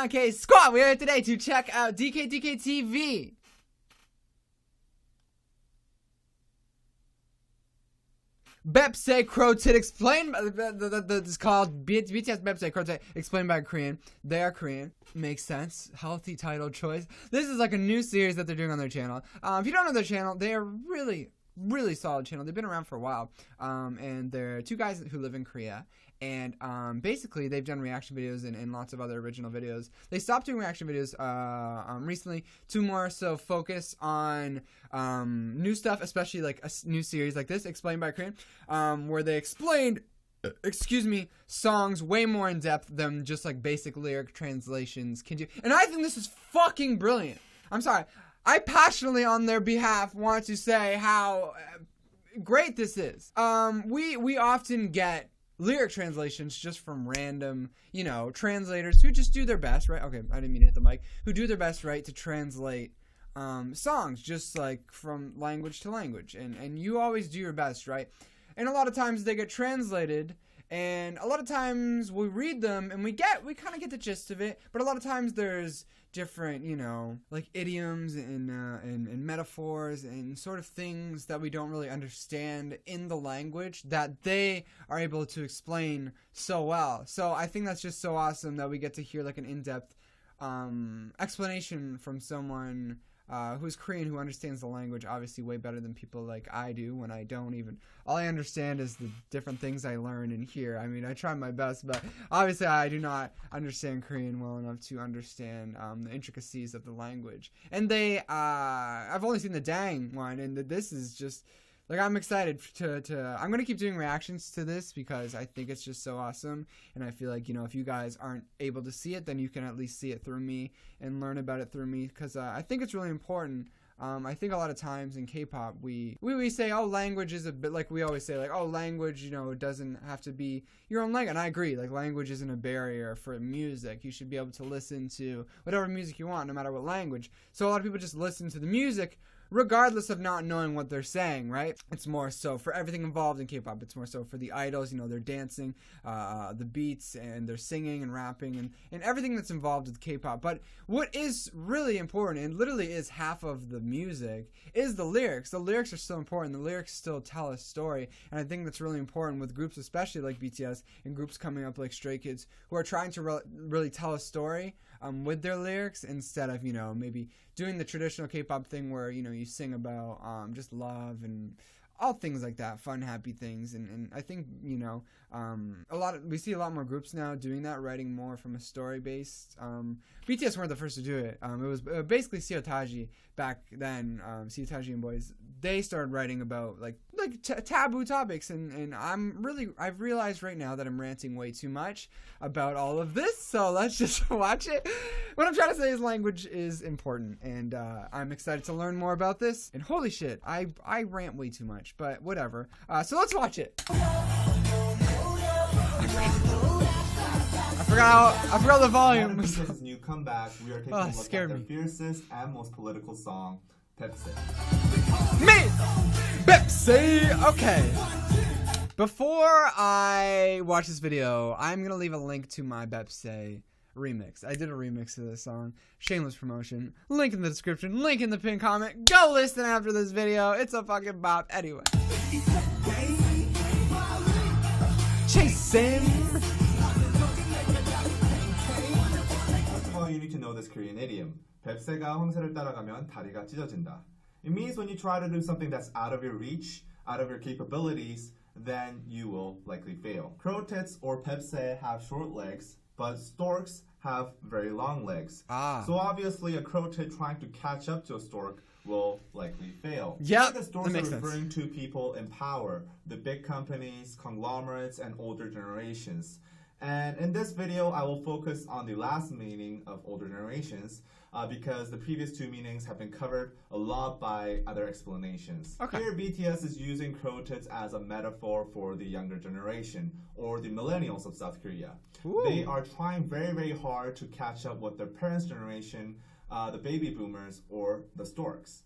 Okay, squad, we're here today to check out DKDKTV. 뱁새 Crow-tit explained. It's called BTS 뱁새 Crow-tit explained by a Korean. They are Korean. Makes sense. Healthy title choice. This is like a new series that they're doing on their channel. If you don't know their channel, they are really solid channel. They've been around for a while. And they're two guys who live in Korea. And basically, they've done reaction videos and lots of other original videos. They stopped doing reaction videos recently to more so focus on new stuff, especially like a new series like this, Explained by Korean, where they explained, songs way more in depth than just like basic lyric translations can do. And I think this is fucking brilliant. I'm sorry. I passionately, on their behalf, want to say how great this is. We often get lyric translations just from random, translators who just do their best, right? Okay, I didn't mean to hit the mic. Who do their best, right, to translate songs just like from language to language. And you always do your best, right? And a lot of times they get translated, and a lot of times we read them and we kind of get the gist of it, but a lot of times there's different, like idioms and metaphors and sort of things that we don't really understand in the language that they are able to explain so well. So I think that's just so awesome that we get to hear like an in-depth explanation from someone who's Korean, who understands the language obviously way better than people like I do, when I don't even. All I understand is the different things I learn and hear. I mean, I try my best, but obviously I do not understand Korean well enough to understand the intricacies of the language. And I've only seen the Dang one, and this is just, like, I'm excited I'm going to keep doing reactions to this because I think it's just so awesome. And I feel like, if you guys aren't able to see it, then you can at least see it through me and learn about it through me, because I think it's really important. I think a lot of times in K-pop, we say, oh, language is a bit, like we always say, like, oh, language, it doesn't have to be your own language. And I agree, like, language isn't a barrier for music. You should be able to listen to whatever music you want, no matter what language. So a lot of people just listen to the music regardless of not knowing what they're saying, right? It's more so for everything involved in K-pop. It's more so for the idols, they're dancing, the beats, and they're singing and rapping, and everything that's involved with K-pop. But what is really important, and literally is half of the music, is the lyrics. The lyrics are still important. The lyrics still tell a story, and I think that's really important with groups, especially like BTS, and groups coming up like Stray Kids, who are trying to really tell a story with their lyrics, instead of, maybe doing the traditional K-pop thing where, you sing about just love and all things like that, fun, happy things. And I think, we see a lot more groups now doing that, writing more from a story-based. BTS weren't the first to do it. It was basically Seotaji back then, Seotaji and boys. They started writing about like taboo topics, and I've realized right now that I'm ranting way too much about all of this, so let's just watch it. What I'm trying to say is language is important, and I'm excited to learn more about this. And holy shit, I rant way too much, but whatever. So let's watch it. I forgot the volume. BTS's new comeback, we are taking a look at the fiercest and most political song, 뱁새. Me! 뱁새! Okay. Before I watch this video, I'm going to leave a link to my 뱁새 remix. I did a remix of this song. Shameless promotion. Link in the description. Link in the pinned comment. Go listen after this video. It's a fucking bop. Anyway. Chasing! You need to know this Korean idiom. 뱁새가 황새를 따라가면 다리가 찢어진다. It means when you try to do something that's out of your reach, out of your capabilities, then you will likely fail. Crow-tits or 뱁새 have short legs, but storks have very long legs. So obviously a crow-tit trying to catch up to a stork will likely fail. Yeah, the storks are referring to people in power, the big companies, conglomerates, and older generations. And in this video, I will focus on the last meaning of older generations because the previous two meanings have been covered a lot by other explanations. Okay. Here, BTS is using crow-tits as a metaphor for the younger generation, or the millennials of South Korea. Ooh. They are trying very, very hard to catch up with their parents' generation, the baby boomers, or the storks.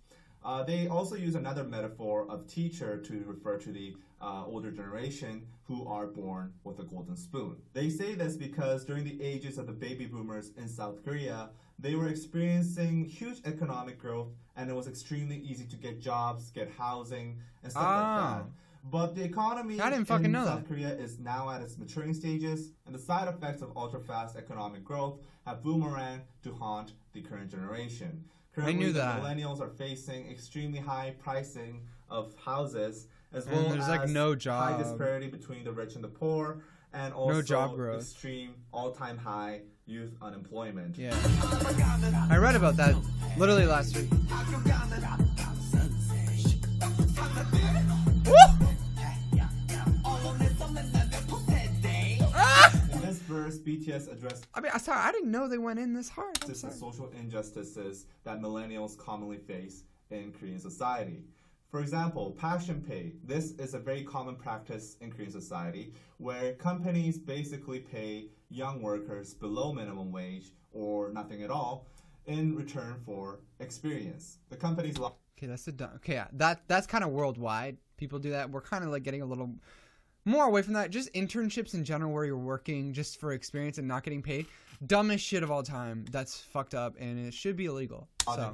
They also use another metaphor of teacher to refer to the older generation who are born with a golden spoon. They say this because during the ages of the baby boomers in South Korea, they were experiencing huge economic growth and it was extremely easy to get jobs, get housing, and stuff like that. But the economy in South Korea is now at its maturing stages, and the side effects of ultra-fast economic growth have boomeranged to haunt the current generation. Currently, the millennials are facing extremely high pricing of houses, as well as like no job. high disparity between the rich and the poor, and also no job growth. Extreme all-time high youth unemployment. Yeah, I read about that literally last week. In this verse, BTS addressed I didn't know they went in this hard. the social injustices that millennials commonly face in Korean society. For example, passion pay. This is a very common practice in Korean society where companies basically pay young workers below minimum wage or nothing at all in return for experience. The companies that's kind of worldwide. People do that. We're kind of like getting a little more away from that. Just internships in general where you're working just for experience and not getting paid. Dumbest shit of all time. That's fucked up and it should be illegal.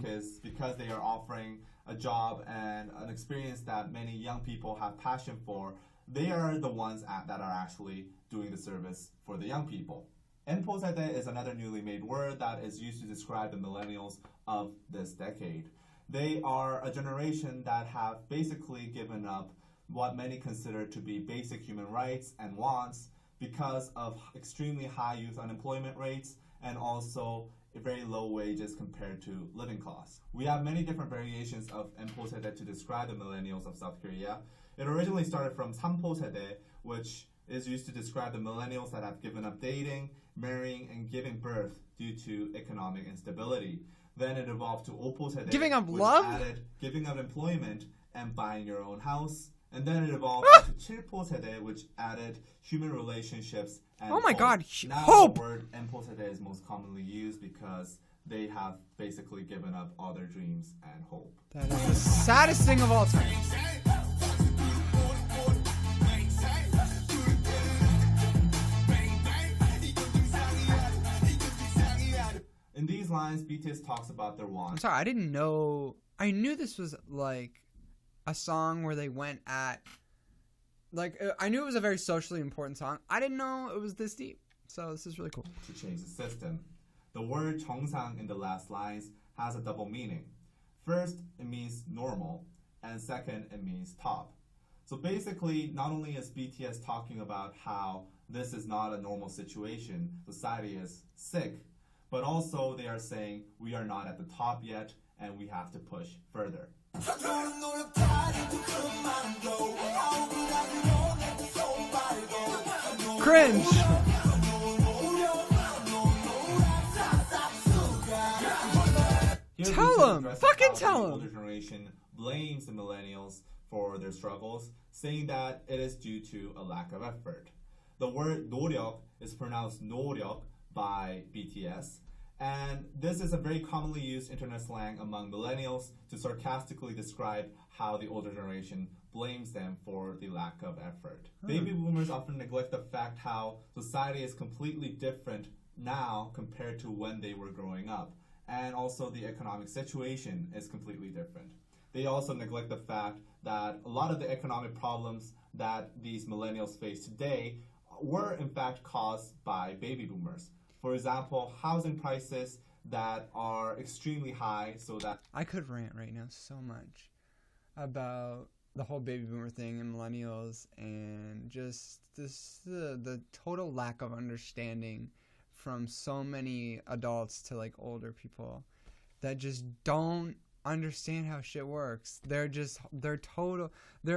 Is because they are offering a job and an experience that many young people have passion for. They are the ones that are actually doing the service for the young people. Enposede is another newly made word that is used to describe the millennials of this decade. They are a generation that have basically given up what many consider to be basic human rights and wants because of extremely high youth unemployment rates and also very low wages compared to living costs. We have many different variations of Enposede to describe the millennials of South Korea. It originally started from Samposede, which is used to describe the millennials that have given up dating, marrying, and giving birth due to economic instability. Then it evolved to Oposede, giving up which love, added giving up employment and buying your own house. And then it evolved to Chilposede, which added human relationships and hope. God, now hope! The word Enposede is most commonly used because they have basically given up all their dreams and hope. That is the saddest thing of all time. In these lines, BTS talks about their wants. I'm sorry, I didn't know. I knew this was like a song where they went at, like, I knew it was a very socially important song. I didn't know it was this deep. So this is really cool. To change the system. The word 정상 in the last lines has a double meaning. First, it means normal, and second, it means top. So basically, not only is BTS talking about how this is not a normal situation, society is sick, but also they are saying we are not at the top yet, and we have to push further. Cringe! Tell him! Fucking tell him! The older generation blames the millennials for their struggles, saying that it is due to a lack of effort. The word 노력 is pronounced 노력 by BTS, and this is a very commonly used internet slang among millennials to sarcastically describe how the older generation blames them for the lack of effort. Baby boomers often neglect the fact how society is completely different now compared to when they were growing up, and also the economic situation is completely different. They also neglect the fact that a lot of the economic problems that these millennials face today were in fact caused by baby boomers. For example, housing prices that are extremely high, so that I could rant right now so much about the whole baby boomer thing and millennials and just this the total lack of understanding from so many adults to like older people that just don't understand how shit works. Their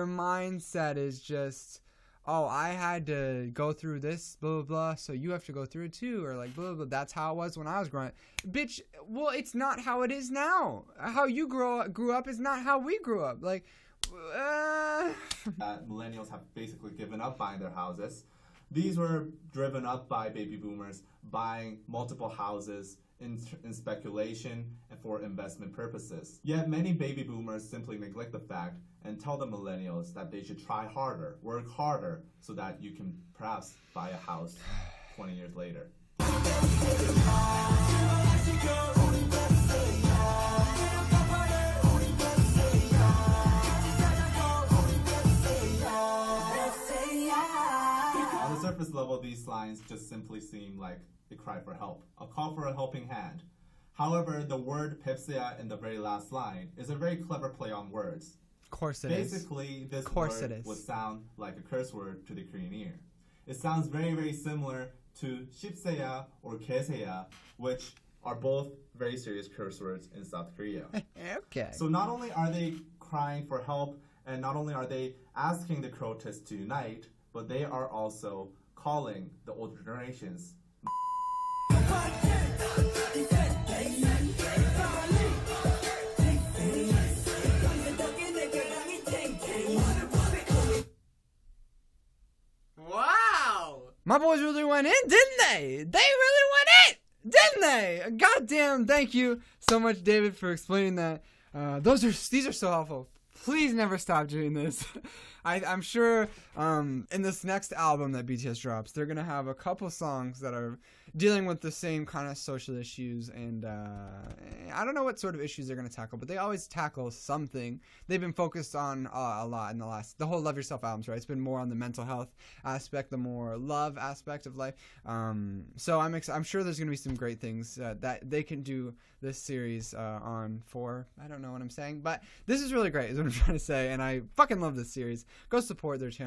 mindset is just, oh, I had to go through this, blah, blah, blah, so you have to go through it too, or like, blah, blah, blah, that's how it was when I was growing up. Bitch, well, it's not how it is now. How you grew up is not how we grew up. Like, millennials have basically given up buying their houses. These were driven up by baby boomers buying multiple houses in speculation and for investment purposes. Yet many baby boomers simply neglect the fact and tell the millennials that they should try harder, work harder, so that you can perhaps buy a house 20 years later. On the surface level, these lines just simply seem like a cry for help, a call for a helping hand. However, the word 뱁새야 in the very last line is a very clever play on words. Of course it is. Basically, this word would sound like a curse word to the Korean ear. It sounds very, very similar to 뱁새야 or 개새야, which are both very serious curse words in South Korea. Okay. So not only are they crying for help, and not only are they asking the protests to unite, but they are also calling the older generations. Wow! My boys really went in, didn't they? They really went in, didn't they? Goddamn! Thank you so much, David, for explaining that. These are so helpful. Please never stop doing this. I'm sure in this next album that BTS drops, they're gonna have a couple songs that are dealing with the same kind of social issues, and I don't know what sort of issues they're gonna tackle, but they always tackle something. They've been focused on a lot in the whole Love Yourself albums, right? It's been more on the mental health aspect, the more love aspect of life. So I'm sure there's gonna be some great things that they can do this series on for. I don't know what I'm saying, but this is really great, is what I'm trying to say, and I fucking love this series. Go support their channel.